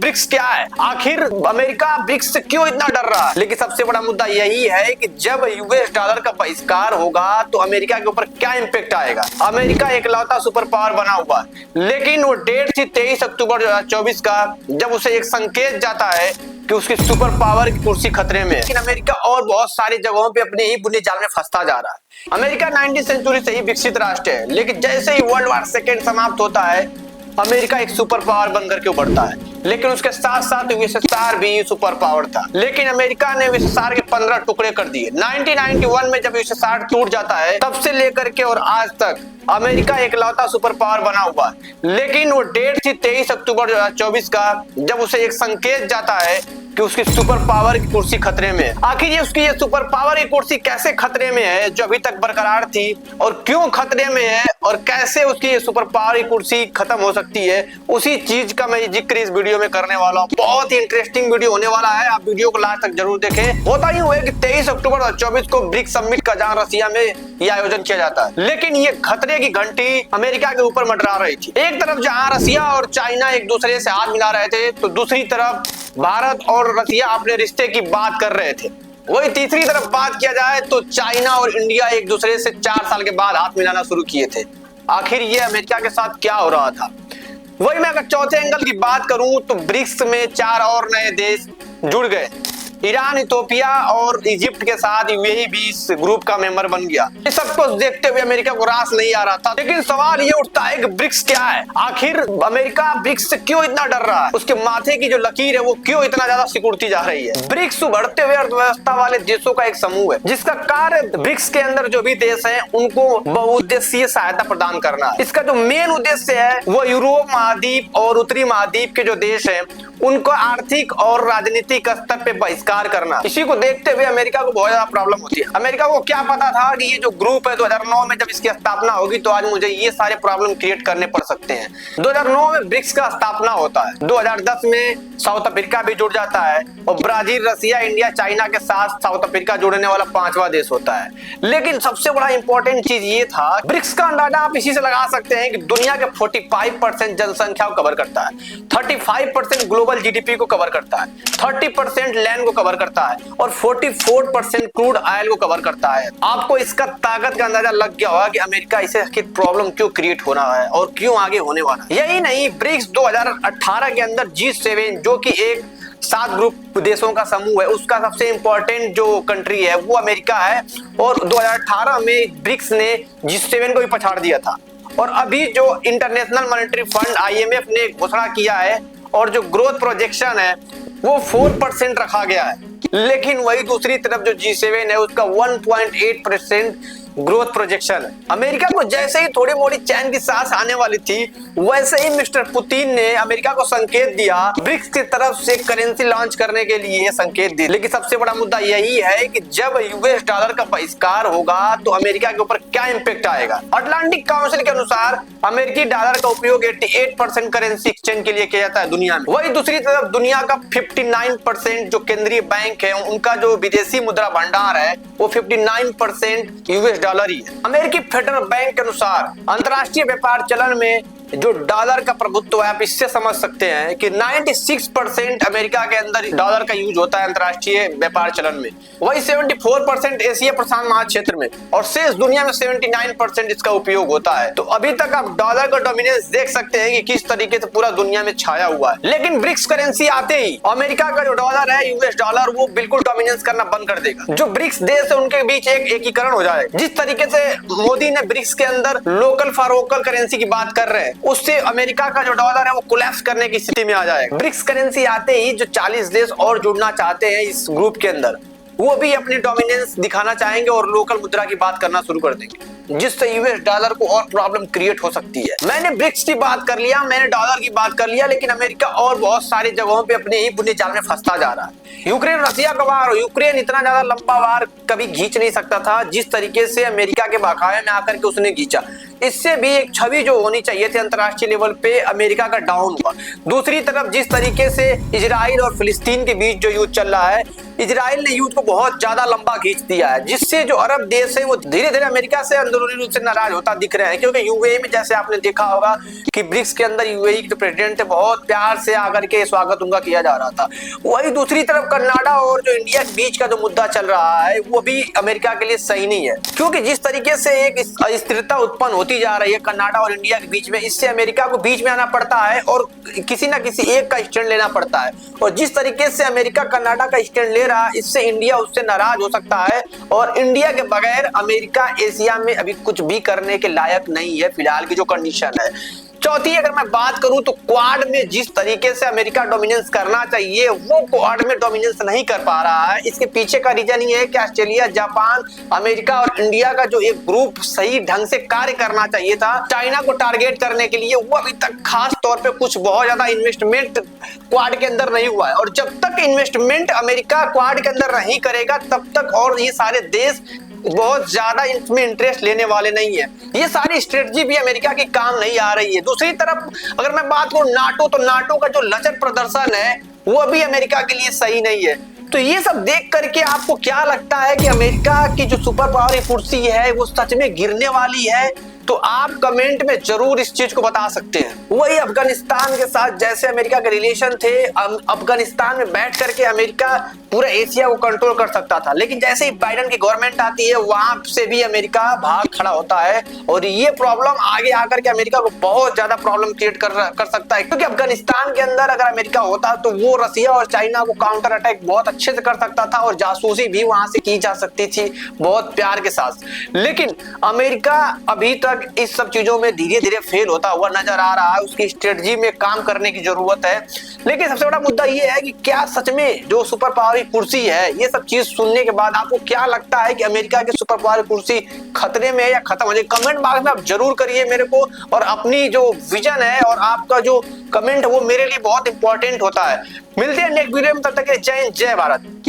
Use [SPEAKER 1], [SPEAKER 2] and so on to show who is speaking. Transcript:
[SPEAKER 1] BRICS क्या है, आखिर अमेरिका ब्रिक्स से क्यों इतना डर रहा है। लेकिन सबसे बड़ा मुद्दा यही है कि जब यूएस डॉलर का बहिष्कार होगा तो अमेरिका के ऊपर क्या इंपैक्ट आएगा। अमेरिका एकलौता सुपर पावर बना हुआ है, लेकिन वो डेट थी 23 अक्टूबर 2024 का, जब उसे एक संकेत जाता है कि उसकी सुपर पावर की कुर्सी खतरे में है। लेकिन अमेरिका और बहुत सारी जगहों पे अपने ही बुरे जाल में फंसता जा रहा है। अमेरिका 19वीं सेंचुरी से ही विकसित राष्ट्र है, लेकिन जैसे ही वर्ल्ड वॉर सेकेंड समाप्त होता है अमेरिका एक सुपर पावर बनकर के उभरता है। लेकिन उसके साथ साथ यूएसएसआर भी सुपर पावर था, लेकिन अमेरिका ने यूएसएसआर के 15 टुकड़े कर दिए। 1991 में जब यूएसएसआर टूट जाता है तब से लेकर के और आज तक अमेरिका एकलौता सुपर पावर बना हुआ है, लेकिन वो डेट थी 23 अक्टूबर 2024 का, जब उसे एक संकेत जाता है कि उसकी सुपर पावर की कुर्सी खतरे में है। आखिर ये उसकी ये सुपर पावर की कुर्सी कैसे खतरे में है जो अभी तक बरकरार थी, और क्यों खतरे में है, और कैसे उसकी ये सुपर पावर की कुर्सी खत्म हो सकती है, उसी चीज का मैं जिक्र इस वीडियो में करने वाला हूँ। बहुत ही इंटरेस्टिंग वीडियो होने वाला है, आप वीडियो को लास्ट तक जरूर देखें। होता ही हुआ कि 23 अक्टूबर 2024 को ब्रिक्स समिट का जहां रसिया में यह आयोजन किया जाता है, लेकिन ये खतरे की घंटी अमेरिका के ऊपर मंडरा रही थी। एक तरफ जहां रसिया और चाइना एक दूसरे से हाथ मिला रहे थे, तो दूसरी तरफ भारत और रसिया अपने रिश्ते की बात कर रहे थे। वही तीसरी तरफ बात किया जाए तो चाइना और इंडिया एक दूसरे से 4 साल के बाद हाथ मिलाना शुरू किए थे। आखिर ये अमेरिका के साथ क्या हो रहा था। वही मैं अगर चौथे एंगल की बात करूं तो ब्रिक्स में 4 और नए देश जुड़ गए। ईरान, इथियोपिया और इजिप्ट के साथ यूएई भी इस ग्रुप का मेंबर बन गया। इस सब कुछ देखते हुए अमेरिका को रास नहीं आ रहा था, लेकिन सवाल ये उठता है कि ब्रिक्स क्या है, आखिर अमेरिका ब्रिक्स से क्यों इतना डर रहा है, उसके माथे की जो लकीर है वो क्यों इतना ज्यादा सिकुड़ती जा रही है। ब्रिक्स उभरते हुए अर्थव्यवस्था वाले देशों का एक समूह है, जिसका कार्य ब्रिक्स के अंदर जो भी देश है उनको बहुउद्देशीय सहायता प्रदान करना है। इसका जो मेन उद्देश्य है वो यूरोप महाद्वीप और उत्तरी महाद्वीप के जो देश है उनको आर्थिक और राजनीतिक स्तर पे बहिष्कार करना। इसी को देखते हुए अमेरिका को बहुत ज्यादा प्रॉब्लम होती है। अमेरिका को क्या पता था कि ये जो ग्रुप है 2009 में जब इसकी स्थापना होगी तो आज मुझे ये सारे प्रॉब्लम क्रिएट करने पड़ सकते हैं। 2009 में ब्रिक्स का स्थापना होता है, 2010 में साउथ अफ्रीका भी जुड़ जाता है, और ब्राजील, रसिया, इंडिया, चाइना के साथ साउथ अफ्रीका जुड़ने वाला 5वां देश होता है। लेकिन सबसे बड़ा इंपॉर्टेंट चीज ये था, ब्रिक्स का अंदाजा आप इसी से लगा सकते हैं कि दुनिया के 45% जनसंख्या को कवर करता है, 35% ग्लोबल जीडीपी को कवर करता है, 30% लैंड को कवर करता है, और 44% क्रूड ऑयल को कवर करता है। आपको इसका ताकत का अंदाजा लग गया होगा कि अमेरिका इसे प्रॉब्लम क्यों क्रिएट हो रहा है और क्यों आगे होने वाला है। यही नहीं, ब्रिक्स 2018 के अंदर G7 जो कि एक 7 ग्रुप देशों का समूह है, उसका सबसे इंपॉर्टेंट जो कंट्री है वो अमेरिका है, और 2018 में ब्रिक्स ने G7 को भी पछाड़ दिया था। और अभी जो इंटरनेशनल मॉनेटरी फंड IMF ने घोषणा किया है और जो ग्रोथ प्रोजेक्शन है वो 4% रखा गया है, लेकिन वही दूसरी तरफ जो G7 है उसका 1.8% ग्रोथ प्रोजेक्शन है। अमेरिका को जैसे ही थोड़ी मोड़ी चैन की सांस आने वाली थी, वैसे ही मिस्टर पुतिन ने अमेरिका को संकेत दिया, ब्रिक्स की तरफ से करेंसी लॉन्च करने के लिए संकेत दिए। लेकिन सबसे बड़ा मुद्दा यही है कि जब यूएस डॉलर का बहिष्कार होगा तो अमेरिका के ऊपर क्या इंपैक्ट आएगा। अटलांटिक काउंसिल के अनुसार अमेरिकी डॉलर का उपयोग 88% करेंसी एक्सचेंज के लिए किया जाता है दुनिया में। वही दूसरी तरफ दुनिया का 59% जो केंद्रीय बैंक है उनका जो विदेशी मुद्रा भंडार है वो 59% यूएस डॉलर ही है। अमेरिकी फेडरल बैंक के अनुसार अंतर्राष्ट्रीय व्यापार चलन में जो डॉलर का प्रभुत्व है, आप इससे समझ सकते हैं कि 96% अमेरिका के अंदर डॉलर का यूज होता है अंतर्राष्ट्रीय व्यापार चलन में, वही 74% एशिया प्रशांत महाक्षेत्र में, और शेष दुनिया में 79% इसका उपयोग होता है। तो अभी तक आप डॉलर का डोमिनेंस देख सकते हैं कि किस तरीके से पूरा दुनिया में छाया हुआ है। लेकिन ब्रिक्स करेंसी आते ही अमेरिका का जो डॉलर है, यूएस डॉलर, वो बिल्कुल डोमिनेंस करना बंद कर देगा। जो ब्रिक्स देश है उनके बीच एक एकीकरण हो जाएगा। जिस तरीके से मोदी ने ब्रिक्स के अंदर लोकल फॉर वोकल करेंसी की बात कर रहे हैं, उससे अमेरिका का जो डॉलर है वो कोलैप्स करने की स्थिति में आ जाएगा। ब्रिक्स करेंसी आते ही जो 40 देश और जुड़ना चाहते हैं इस ग्रुप के अंदर, वो भी अपनी डोमिनेंस दिखाना चाहेंगे और लोकल मुद्रा की बात करना शुरू कर देंगे, जिससे यूएस डॉलर को और प्रॉब्लम क्रिएट हो सकती है। मैंने ब्रिक्स की बात कर लिया, मैंने डॉलर की बात कर लिया, लेकिन अमेरिका और बहुत सारी जगहों पे अपने ही बुरे जाल में फंसता जा रहा है। यूक्रेन रसिया का वार, यूक्रेन इतना ज्यादा लंबा वार कभी खींच नहीं सकता था जिस तरीके से अमेरिका के बखाए में आकर के उसने खींचा। इससे भी एक छवि जो होनी चाहिए थी अंतरराष्ट्रीय लेवल पे अमेरिका का डाउन हुआ। दूसरी तरफ जिस तरीके से इजराइल और फिलिस्तीन के बीच जो युद्ध चल रहा है, इजराइल ने युद्ध को बहुत ज्यादा लंबा खींच दिया है, जिससे जो अरब देश है वो धीरे धीरे अमेरिका से अंदरूनी रूप से नाराज होता दिख रहे हैं। क्योंकि यूएई में जैसे आपने देखा होगा कि ब्रिक्स के अंदर यूएई के जो प्रेसिडेंट थे बहुत प्यार से आकर के स्वागत उनका किया जा रहा था। वही दूसरी तरफ कनाडा और जो इंडिया के बीच का जो मुद्दा चल रहा है वो भी अमेरिका के लिए सही नहीं है, क्योंकि जिस तरीके से एक अस्थिरता उत्पन्न होती जा रही है कनाडा और इंडिया के बीच में, इससे अमेरिका को बीच में आना पड़ता है और किसी ना किसी एक का स्टैंड लेना पड़ता है। और जिस तरीके से अमेरिका कनाडा का स्टैंड ले रहा है, इससे इंडिया उससे नाराज हो सकता है और इंडिया के बगैर अमेरिका एशिया में अभी कुछ भी करने के लायक नहीं है फिलहाल की जो कंडीशन है। चौथी अगर मैं बात करूं तो क्वाड में जिस तरीके से अमेरिका डोमिनेंस करना चाहिए वो क्वाड में डोमिनेंस नहीं कर पा रहा है। इसके पीछे का रीजन ये है कि ऑस्ट्रेलिया, जापान, अमेरिका और इंडिया का जो एक ग्रुप सही ढंग से कार्य करना चाहिए था चाइना को टारगेट करने के लिए, वो अभी तक खास तौर पे कुछ बहुत ज्यादा इन्वेस्टमेंट क्वाड के अंदर नहीं हुआ है। और जब तक इन्वेस्टमेंट अमेरिका क्वाड के अंदर नहीं करेगा तब तक और ये सारे देश बहुत ज्यादा इसमें इंटरेस्ट लेने वाले नहीं है। ये सारी स्ट्रेटजी भी अमेरिका की काम नहीं आ रही है। दूसरी तरफ अगर मैं बात करूं नाटो, तो नाटो का जो लचर प्रदर्शन है वो भी अमेरिका के लिए सही नहीं है। तो ये सब देख करके आपको क्या लगता है कि अमेरिका की जो सुपर पावर की कुर्सी है वो सच में गिरने वाली है? तो आप कमेंट में जरूर इस चीज को बता सकते हैं। वही अफगानिस्तान के साथ जैसे अमेरिका के रिलेशन थे, अफगानिस्तान में बैठ करके अमेरिका पूरा एशिया को कंट्रोल कर सकता था, लेकिन जैसे ही बाइडेन की गवर्नमेंट आती है वहां से भी अमेरिका भाग खड़ा होता है और ये प्रॉब्लम आगे आकर के अमेरिका को बहुत ज्यादा प्रॉब्लम क्रिएट कर सकता है। क्योंकि अफगानिस्तान के अंदर अगर अमेरिका होता तो वो रसिया और चाइना को काउंटर अटैक बहुत अच्छे से कर सकता था और जासूसी भी वहां से की जा सकती थी बहुत प्यार के साथ। लेकिन अमेरिका अभी तक इस सब चीजों में धीरे धीरे फेल होता हुआ नजर आ रहा है। उसकी स्ट्रेटजी में काम करने की जरूरत है। लेकिन सबसे बड़ा मुद्दा यह है कि क्या सच में जो सुपर पावर की कुर्सी है, ये सब चीज सुनने के बाद आपको क्या लगता है कि अमेरिका की सुपर पावर की कुर्सी खतरे में है या खत्म हो जाए? कमेंट बॉक्स में आप जरूर करिए मेरे को, और अपनी जो विजन है और आपका जो कमेंट है वो मेरे लिए बहुत इंपॉर्टेंट होता है। मिलते हैं नेक्स्ट वीडियो में, तब तक के लिए जय हिंद, जय भारत।